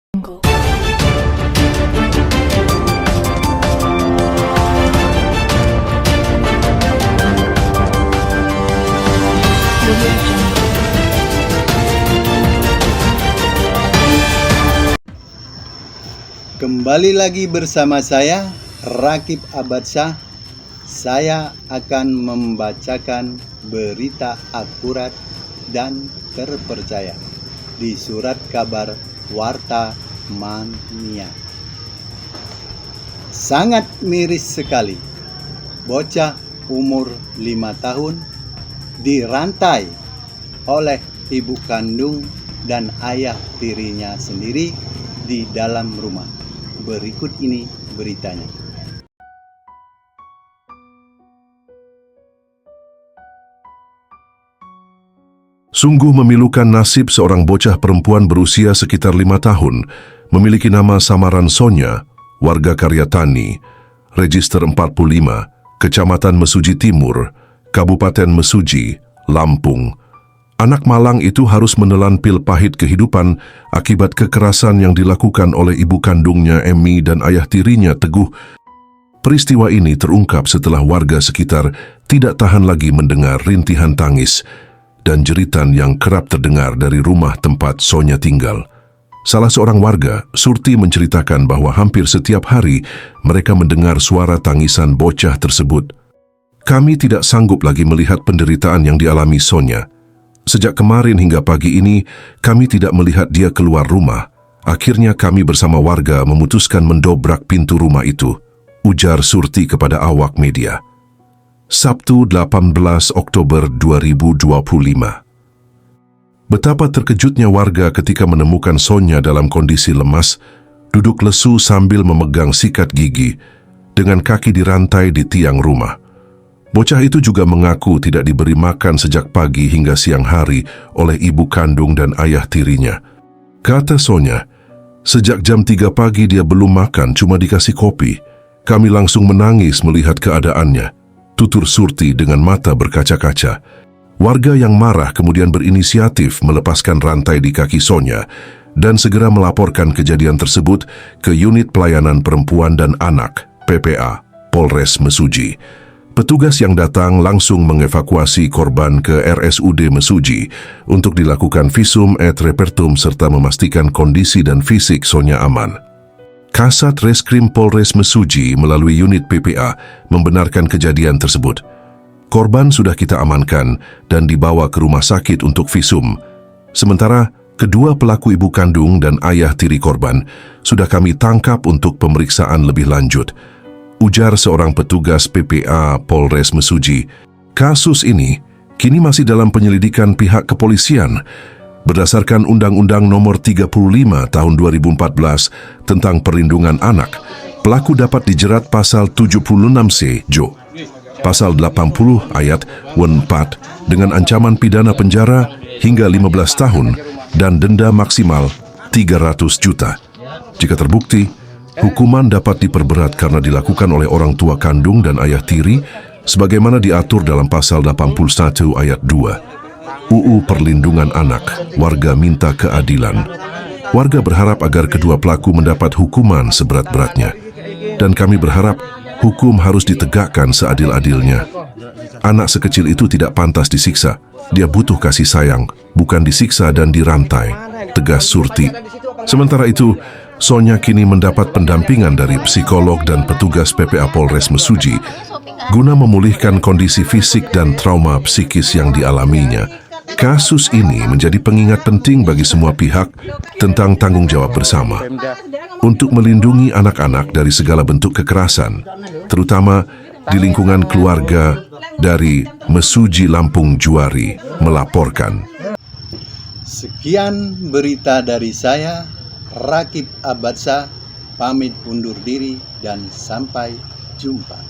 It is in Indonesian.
Kembali lagi bersama saya, Rakib Abadsah. Saya akan membacakan berita akurat dan terpercaya di surat kabar Warta Mania. Sangat miris sekali, bocah umur 5 tahun dirantai oleh ibu kandung dan ayah tirinya sendiri di dalam rumah. Berikut ini beritanya. Sungguh memilukan nasib seorang bocah perempuan berusia sekitar 5 tahun, memiliki nama samaran Sonya, warga Karyatani, Register 45, Kecamatan Mesuji Timur, Kabupaten Mesuji, Lampung. Anak malang itu harus menelan pil pahit kehidupan akibat kekerasan yang dilakukan oleh ibu kandungnya Emi dan ayah tirinya Teguh. Peristiwa ini terungkap setelah warga sekitar tidak tahan lagi mendengar rintihan tangis dan jeritan yang kerap terdengar dari rumah tempat Sonya tinggal. Salah seorang warga, Surti, menceritakan bahwa hampir setiap hari mereka mendengar suara tangisan bocah tersebut. Kami tidak sanggup lagi melihat penderitaan yang dialami Sonya. Sejak kemarin hingga pagi ini, kami tidak melihat dia keluar rumah. Akhirnya kami bersama warga memutuskan mendobrak pintu rumah itu, ujar Surti kepada awak media. Sabtu 18 Oktober 2025. Betapa terkejutnya warga ketika menemukan Sonya dalam kondisi lemas, duduk lesu sambil memegang sikat gigi, dengan kaki dirantai di tiang rumah. Bocah itu juga mengaku tidak diberi makan sejak pagi hingga siang hari oleh ibu kandung dan ayah tirinya. Kata Sonya, sejak jam 3 pagi dia belum makan, cuma dikasih kopi. Kami langsung menangis melihat keadaannya, tutur Surti dengan mata berkaca-kaca. Warga yang marah kemudian berinisiatif melepaskan rantai di kaki Sonya dan segera melaporkan kejadian tersebut ke Unit Pelayanan Perempuan dan Anak, PPA, Polres Mesuji. Petugas yang datang langsung mengevakuasi korban ke RSUD Mesuji untuk dilakukan visum et repertum serta memastikan kondisi dan fisik Sonya aman. Kasat Reskrim Polres Mesuji melalui unit PPA membenarkan kejadian tersebut. Korban sudah kita amankan dan dibawa ke rumah sakit untuk visum. Sementara kedua pelaku ibu kandung dan ayah tiri korban sudah kami tangkap untuk pemeriksaan lebih lanjut, ujar seorang petugas PPA Polres Mesuji. Kasus ini kini masih dalam penyelidikan pihak kepolisian. Berdasarkan Undang-Undang Nomor 35 Tahun 2014 tentang Perlindungan Anak, pelaku dapat dijerat pasal 76C Jo, pasal 80 ayat 4 dengan ancaman pidana penjara hingga 15 tahun dan denda maksimal 300 juta. Jika terbukti, hukuman dapat diperberat karena dilakukan oleh orang tua kandung dan ayah tiri sebagaimana diatur dalam pasal 81 ayat 2. UU Perlindungan Anak. Warga minta keadilan. Warga berharap agar kedua pelaku mendapat hukuman seberat-beratnya. Dan kami berharap hukum harus ditegakkan seadil-adilnya. Anak sekecil itu tidak pantas disiksa. Dia butuh kasih sayang, bukan disiksa dan dirantai, tegas Surti. Sementara itu, Sonya kini mendapat pendampingan dari psikolog dan petugas PPA Polres Mesuji guna memulihkan kondisi fisik dan trauma psikis yang dialaminya. Kasus ini menjadi pengingat penting bagi semua pihak tentang tanggung jawab bersama untuk melindungi anak-anak dari segala bentuk kekerasan, terutama di lingkungan keluarga. Dari Mesuji, Lampung, Juari melaporkan. Sekian berita dari saya, Rakib Abadsah, pamit undur diri dan sampai jumpa.